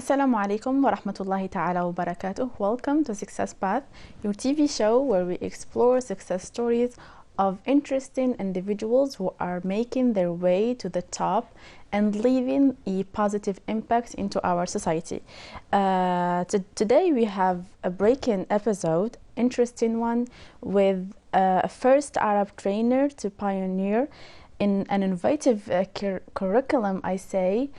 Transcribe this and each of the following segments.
Assalamu alaikum wa rahmatullahi ta'ala wa barakatuh. Welcome to Success Path, your TV show where we explore success stories of interesting individuals who are making their way to the top and leaving a positive impact into our society. Today we have a break-in episode, interesting one, with a first Arab trainer to pioneer in an innovative curriculum, I say,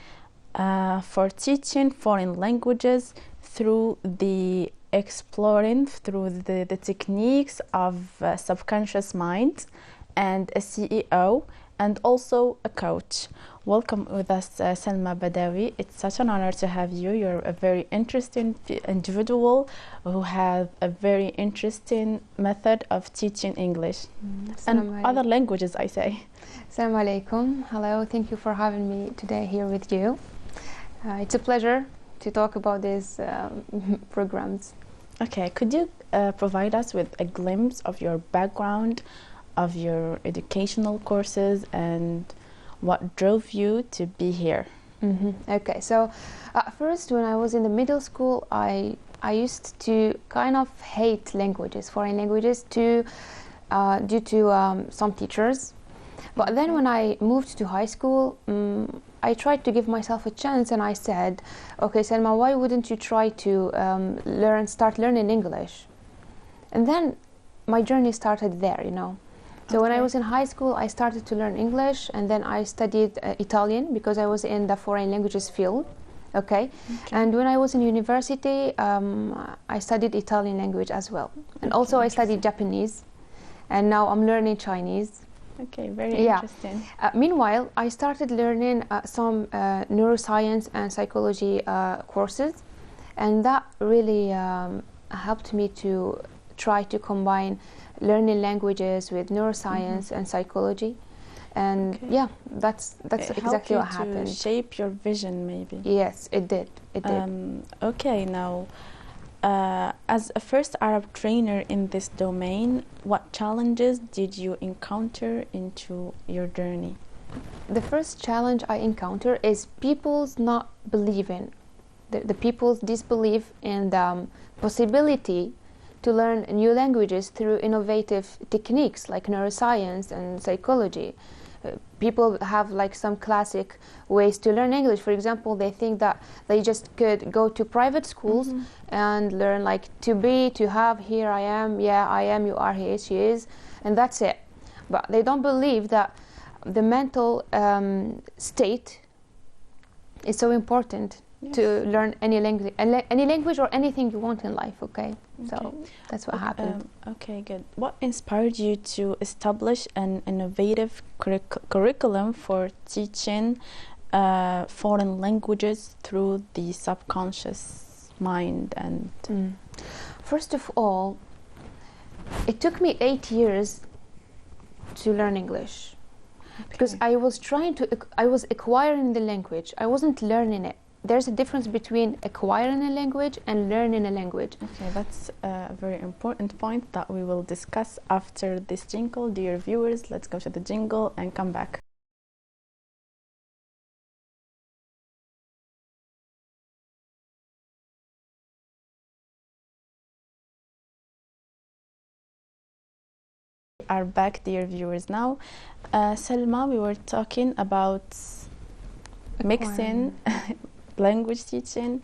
for teaching foreign languages through the techniques of subconscious mind, and a CEO and also a coach. Welcome with us, Salma Badawi. It's such an honor to have you. You're a very interesting individual who has a very interesting method of teaching English and other languages, I say. Assalamu alaikum. Hello, thank you for having me today here with you. It's a pleasure to talk about these programs. Okay, could you provide us with a glimpse of your background, of your educational courses, and what drove you to be here? Okay, so first, when I was in the middle school, I used to kind of hate languages, foreign languages, due to some teachers. But then when I moved to high school, I tried to give myself a chance, and I said, okay, Selma, why wouldn't you try to start learning English? And then my journey started there, you know. So when I was in high school, I started to learn English, and then I studied Italian because I was in the foreign languages field. Okay. And when I was in university, I studied Italian language as well. And also I studied Japanese, and now I'm learning Chinese. Okay, very interesting. Meanwhile, I started learning some neuroscience and psychology courses, and that really helped me to try to combine learning languages with neuroscience and psychology. And yeah, that's exactly what happened. To shape your vision, maybe. Yes, it did. It did. Okay, now, as a first Arab trainer in this domain, what challenges did you encounter into your journey? The first challenge I encounter is people's not believing, the people's disbelief in the possibility to learn new languages through innovative techniques like neuroscience and psychology. People have like some classic ways to learn English. For example, they think that they just could go to private schools and learn like to be, to have, here I am, yeah, I am, you are, he is, she is, and that's it. But they don't believe that the mental state is so important to learn any language or anything you want in life, okay? So that's what happened. Okay, good. What inspired you to establish an innovative curriculum for teaching foreign languages through the subconscious mind? And first of all, it took me 8 years to learn English because I was acquiring the language. I wasn't learning it. There's a difference between acquiring a language and learning a language. Okay, that's a very important point that we will discuss after this jingle. Dear viewers, let's go to the jingle and come back. We are back, dear viewers. Now, Selma, we were talking about mixing language teaching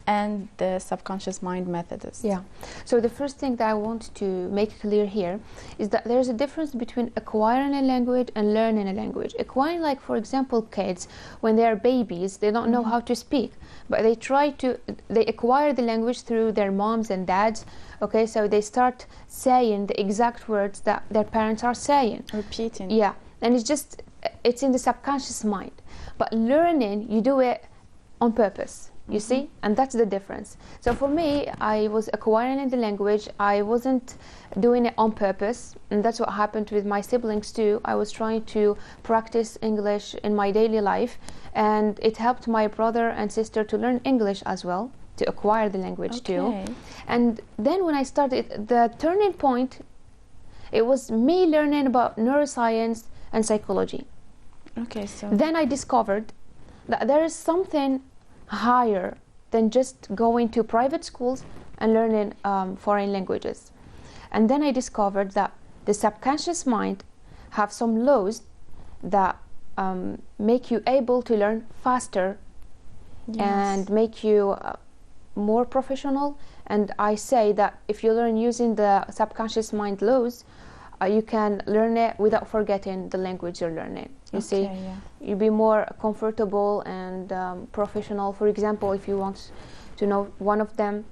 and the subconscious mind methods. Yeah. So the first thing that I want to make clear here is that there's a difference between acquiring a language and learning a language. Acquiring, like for example, kids, when they are babies, they don't know how to speak, but they acquire the language through their moms and dads. Okay, so they start saying the exact words that their parents are saying. Repeating. Yeah, and it's in the subconscious mind. But learning, you do it on purpose, you see, and that's the difference. So for me, I was acquiring the language. I wasn't doing it on purpose, and that's what happened with my siblings too. I was trying to practice English in my daily life, and it helped my brother and sister to learn English as well, to acquire the language too. And then when I started, the turning point, it was me learning about neuroscience and psychology. Okay, so then I discovered that there is something higher than just going to private schools and learning foreign languages. And then I discovered that the subconscious mind have some laws that make you able to learn faster and make you more professional. And I say that if you learn using the subconscious mind laws, you can learn it without forgetting the language you're learning. You see, you'll be more comfortable and professional. For example, if you want to know one of them.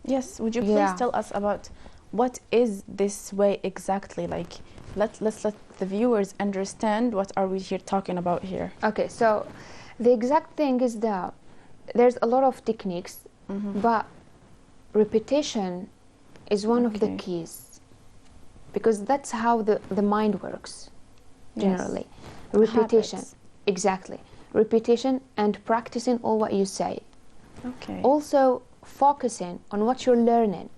Yes, would you please tell us about what is this way exactly? Like, let's let the viewers understand what are we here talking about here. Okay, so the exact thing is that there's a lot of techniques, but repetition is one of the keys, because that's how the mind works generally. Repetition, exactly. Repetition and practicing all what you say. Also focusing on what you're learning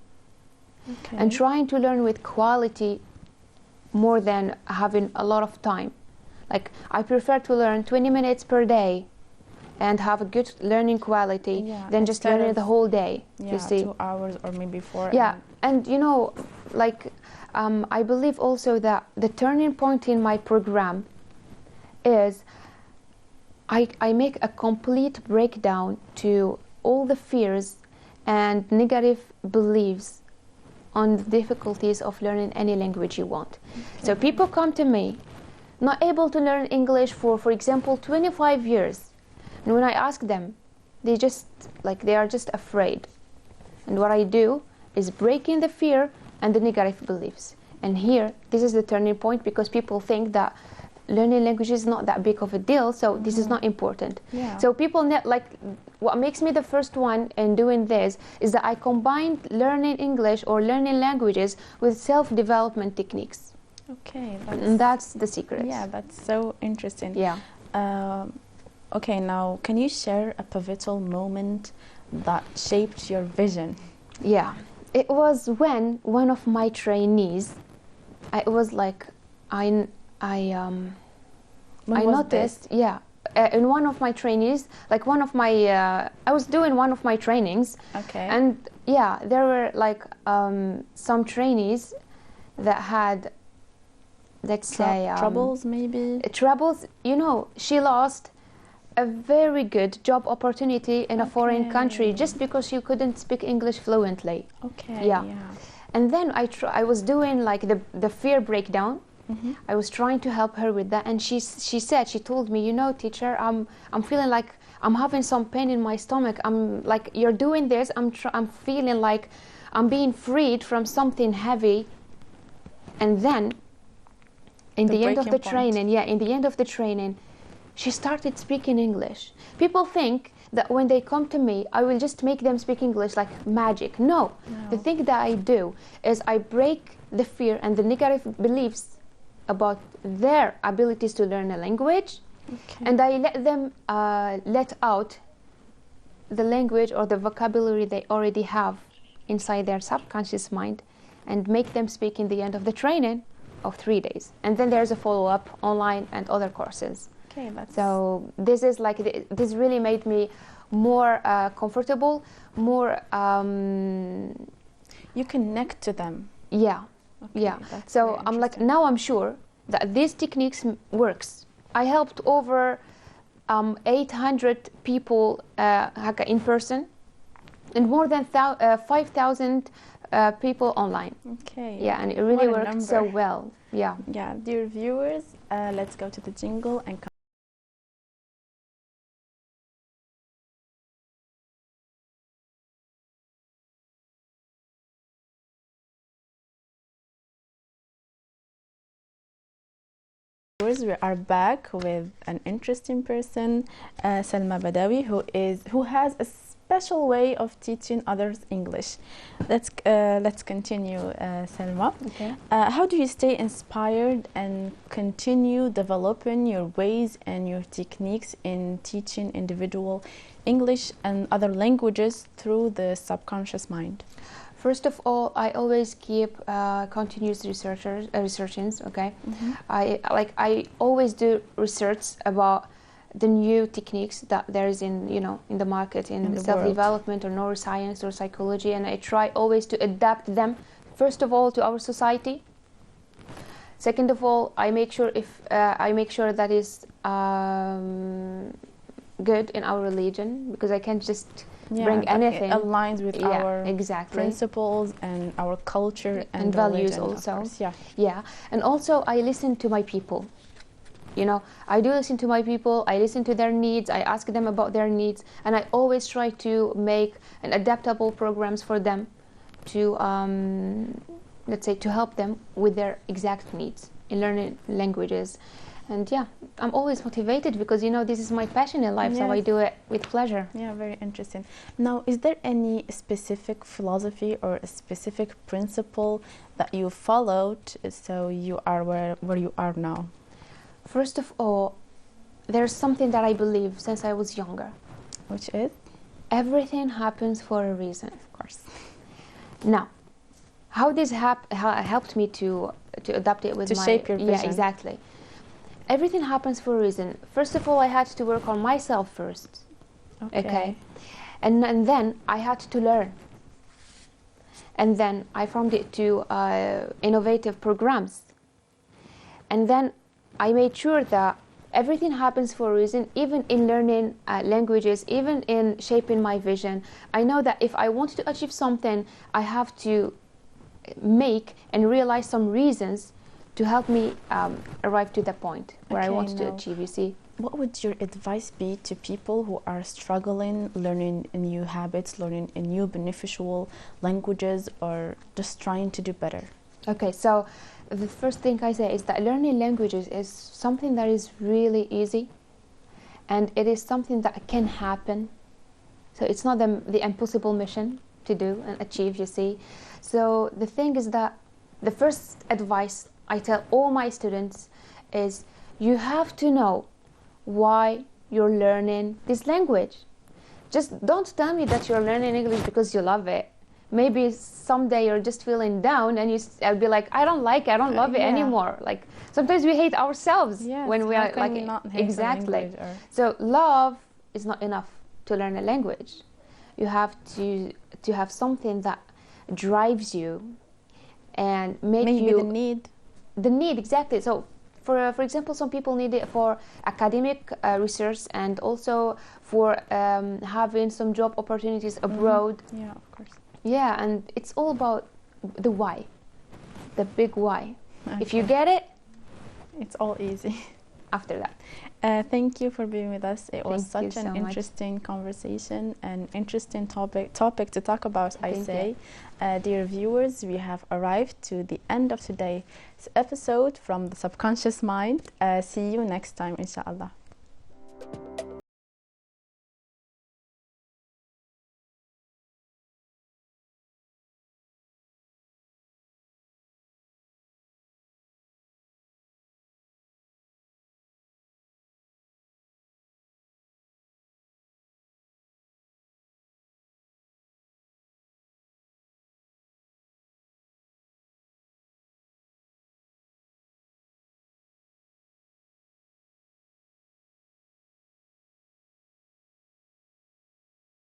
and trying to learn with quality more than having a lot of time. Like, I prefer to learn 20 minutes per day and have a good learning quality than just learning the whole day. You see, 2 hours or maybe 4. And you know, like, I believe also that the turning point in my program is I make a complete breakdown to all the fears and negative beliefs on the difficulties of learning any language you want. So people come to me not able to learn English for example 25 years, and when I ask them, they are just afraid. And what I do is breaking the fear and the negative beliefs. And here, this is the turning point, because people think that learning language is not that big of a deal, so this is not important. So people what makes me the first one in doing this is that I combined learning English or learning languages with self-development techniques. And that's the secret. Yeah, that's so interesting. Okay, now can you share a pivotal moment that shaped your vision? Yeah, it was when one of my trainees, I was like, I noticed, in one of my trainees, like one of my, I was doing one of my trainings, and there were like some trainees that had, let's say, troubles maybe? Troubles, you know, she lost a very good job opportunity in a foreign country just because she couldn't speak English fluently. And then I was doing like the fear breakdown. I was trying to help her with that, and she told me, you know, teacher, I'm feeling like I'm having some pain in my stomach. I'm like, you're doing this, I'm feeling like I'm being freed from something heavy. And then in the end of the training, she started speaking English. People think that when they come to me, I will just make them speak English like magic. No. The thing that I do is I break the fear and the negative beliefs about their abilities to learn a language, and I let them let out the language or the vocabulary they already have inside their subconscious mind, and make them speak in the end of the training of 3 days. And then there's a follow-up online and other courses. So this is like, this really made me more comfortable, more you connect to them. So I'm like, now I'm sure that these techniques works. I helped over 800 people in person, and more than 5,000 people online. And it really worked so well. Dear viewers, let's go to the jingle and come. We are back with an interesting person, Salma Badawi, who has a special way of teaching others English. Let's continue, Salma. How do you stay inspired and continue developing your ways and your techniques in teaching individual English and other languages through the subconscious mind? First of all, I always keep continuous researchings. I always do research about the new techniques that there is in, you know, in the market, in the self-development or neuroscience or psychology, and I try always to adapt them, first of all, to our society. Second of all, I make sure that is good in our religion, because I can't just bring anything. It aligns with our exactly principles and our culture and values religion, also. Yeah. And also I listen to my people. You know, I do listen to my people. I listen to their needs. I ask them about their needs, and I always try to make an adaptable programs for them to, let's say, to help them with their exact needs in learning languages. And yeah, I'm always motivated because, you know, this is my passion in life, so I do it with pleasure. Yeah, very interesting. Now, is there any specific philosophy or a specific principle that you followed so you are where you are now? First of all, there's something that I believe since I was younger. Which is? Everything happens for a reason. Of course. Now, how this helped me to adapt it with to shape your vision. Yeah, exactly. Everything happens for a reason. First of all, I had to work on myself first. Okay. And then I had to learn. And then I formed it to innovative programs. And then I made sure that everything happens for a reason, even in learning languages, even in shaping my vision. I know that if I want to achieve something, I have to make and realize some reasons to help me arrive to the point where I want to achieve, you see. What would your advice be to people who are struggling, learning new habits, learning new beneficial languages, or just trying to do better? Okay, so the first thing I say is that learning languages is something that is really easy, and it is something that can happen. So it's not the impossible mission to do and achieve, you see. So the thing is that the first advice I tell all my students is you have to know why you're learning this language. Just don't tell me that you're learning English because you love it. Maybe someday you're just feeling down and I'll be like, I don't love it anymore. Like sometimes we hate ourselves when we are like, exactly. So love is not enough to learn a language. You have to have something that drives you and maybe the need, exactly. So for example, some people need it for academic research and also for having some job opportunities abroad. Yeah, of course. Yeah, and it's all about the why, the big why. If you get it, it's all easy after that. Thank you for being with us. It was such an interesting conversation and interesting topic to talk about, I say. Dear viewers, we have arrived to the end of today's episode from The Subconscious Mind. See you next time, inshallah.